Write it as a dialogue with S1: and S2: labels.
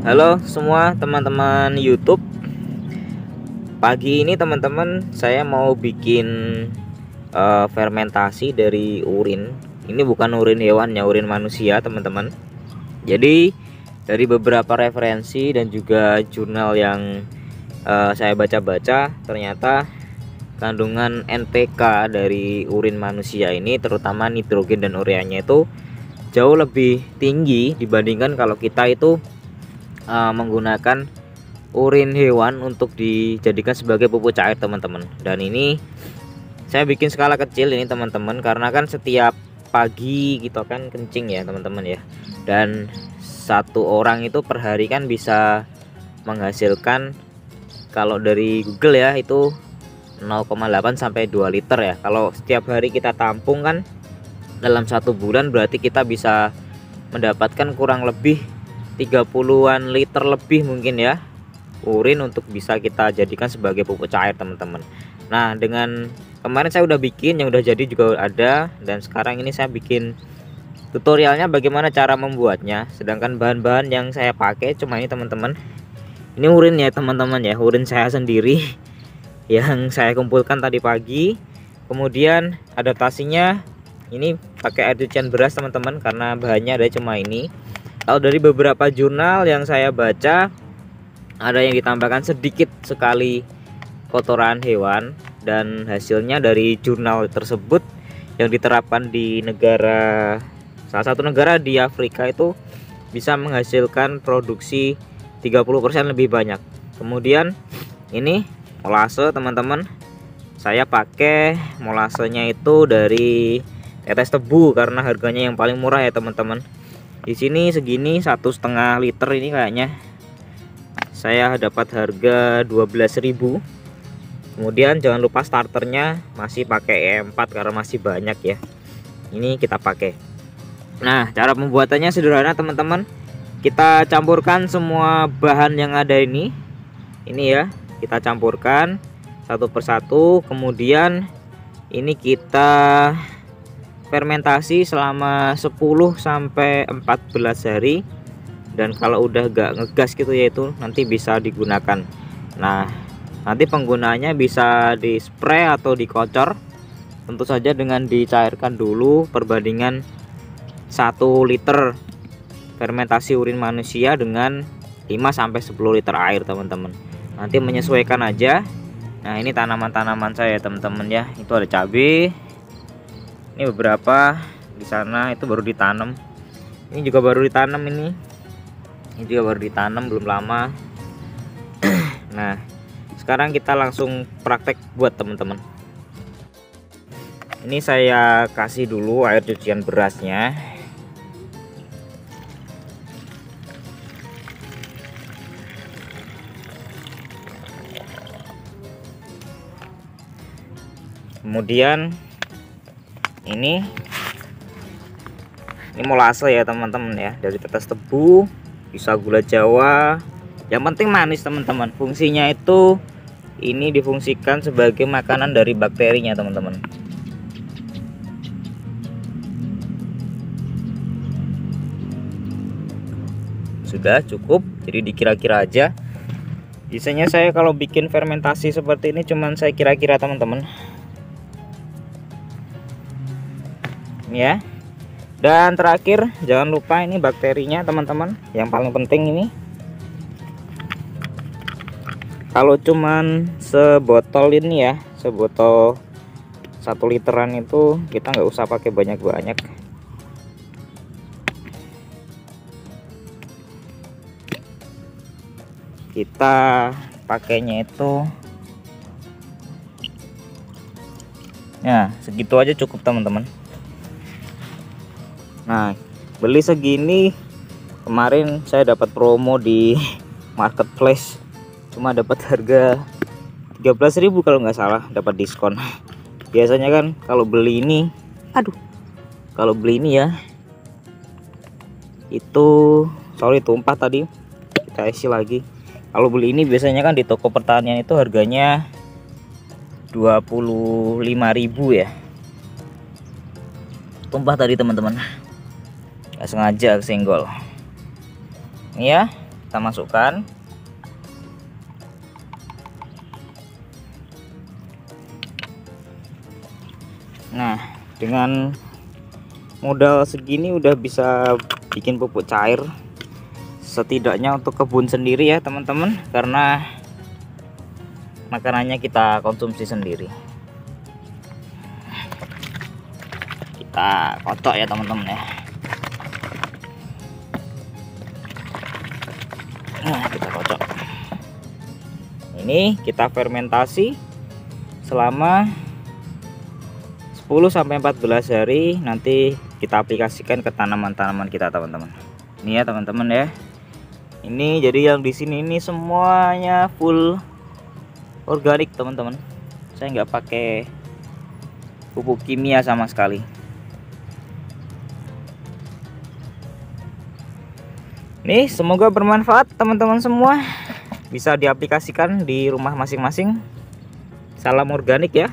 S1: Halo semua teman-teman YouTube. Pagi ini teman-teman saya mau bikin fermentasi dari urin. Ini bukan urin hewan ya, urin manusia teman-teman. Jadi dari beberapa referensi dan juga jurnal yang saya baca-baca, ternyata kandungan NPK dari urin manusia ini, terutama nitrogen dan ureanya, itu jauh lebih tinggi dibandingkan kalau kita itu menggunakan urin hewan untuk dijadikan sebagai pupuk cair teman-teman. Dan ini saya bikin skala kecil ini teman-teman, karena kan setiap pagi gitu kan kencing ya teman-teman ya, dan satu orang itu per hari kan bisa menghasilkan, kalau dari Google ya, itu 0,8 sampai 2 liter ya. Kalau setiap hari kita tampung kan dalam 1 bulan, berarti kita bisa mendapatkan kurang lebih 30-an liter lebih mungkin ya urin untuk bisa kita jadikan sebagai pupuk cair teman-teman. Nah, dengan kemarin saya udah bikin, yang udah jadi juga ada, dan sekarang ini saya bikin tutorialnya bagaimana cara membuatnya. Sedangkan bahan-bahan yang saya pakai cuma ini teman-teman. Ini urin ya teman-teman ya, urin saya sendiri yang saya kumpulkan tadi pagi. Kemudian adaptasinya ini pakai air cucian beras teman-teman, karena bahannya ada cuma ini. Kalau dari beberapa jurnal yang saya baca, ada yang ditambahkan sedikit sekali kotoran hewan, dan hasilnya dari jurnal tersebut yang diterapkan di negara, salah satu negara di Afrika, itu bisa menghasilkan produksi 30% lebih banyak. Kemudian ini molase teman-teman, saya pakai molasenya itu dari tetes tebu karena harganya yang paling murah ya teman-teman. Di sini segini 1,5 liter ini kayaknya saya dapat harga 12.000. Kemudian jangan lupa starternya masih pakai E4 karena masih banyak ya. Ini kita pakai. Nah, cara pembuatannya sederhana teman-teman. Kita campurkan semua bahan yang ada ini. Ini ya, kita campurkan satu persatu. Kemudian ini kita fermentasi selama 10 sampai 14 hari, dan kalau udah gak ngegas gitu ya, itu nanti bisa digunakan. Nah, nanti penggunaannya bisa di spray atau dikocor, tentu saja dengan dicairkan dulu perbandingan 1 liter fermentasi urin manusia dengan 5 sampai 10 liter air teman-teman. Nanti menyesuaikan aja. Nah, ini tanaman-tanaman saya teman-teman ya. Itu ada cabai. Ini beberapa di sana itu baru ditanam. Ini juga baru ditanam ini. Ini juga baru ditanam belum lama. Nah, sekarang kita langsung praktek buat teman-teman. Ini saya kasih dulu air cucian berasnya. Kemudian ini molase ya teman-teman ya, dari tetes tebu, bisa gula jawa, yang penting manis teman-teman. Fungsinya itu ini difungsikan sebagai makanan dari bakterinya teman-teman. Sudah cukup, jadi dikira-kira aja. Biasanya saya kalau bikin fermentasi seperti ini cuman saya kira-kira teman-teman ya. Dan terakhir jangan lupa ini bakterinya teman-teman, yang paling penting ini. Kalau cuman sebotol ini ya, sebotol 1 literan itu kita nggak usah pakai banyak-banyak. Kita pakainya itu ya segitu aja cukup teman-teman. Nah, beli segini kemarin saya dapat promo di marketplace, cuma dapat harga 13.000 kalau nggak salah, dapat diskon. Biasanya kan kalau beli ini, kalau beli ini ya, itu sorry tumpah tadi, kita isi lagi. Kalau beli ini biasanya kan di toko pertanian itu harganya 25.000 ya. Tumpah tadi teman-teman, nggak sengaja kesenggol. Ini ya, kita masukkan. Nah, dengan modal segini udah bisa bikin pupuk cair setidaknya untuk kebun sendiri ya teman-teman, karena makanannya kita konsumsi sendiri. Kita kocok ya teman-teman ya. Nah, kita kocok. Ini kita fermentasi selama 10-14 hari, nanti kita aplikasikan ke tanaman-tanaman kita teman-teman. Ini ya teman-teman ya. Ini jadi yang di sini ini semuanya full organik teman-teman. Saya nggak pakai pupuk kimia sama sekali. Nih, semoga bermanfaat teman-teman semua. Bisa diaplikasikan di rumah masing-masing. Salam organik ya.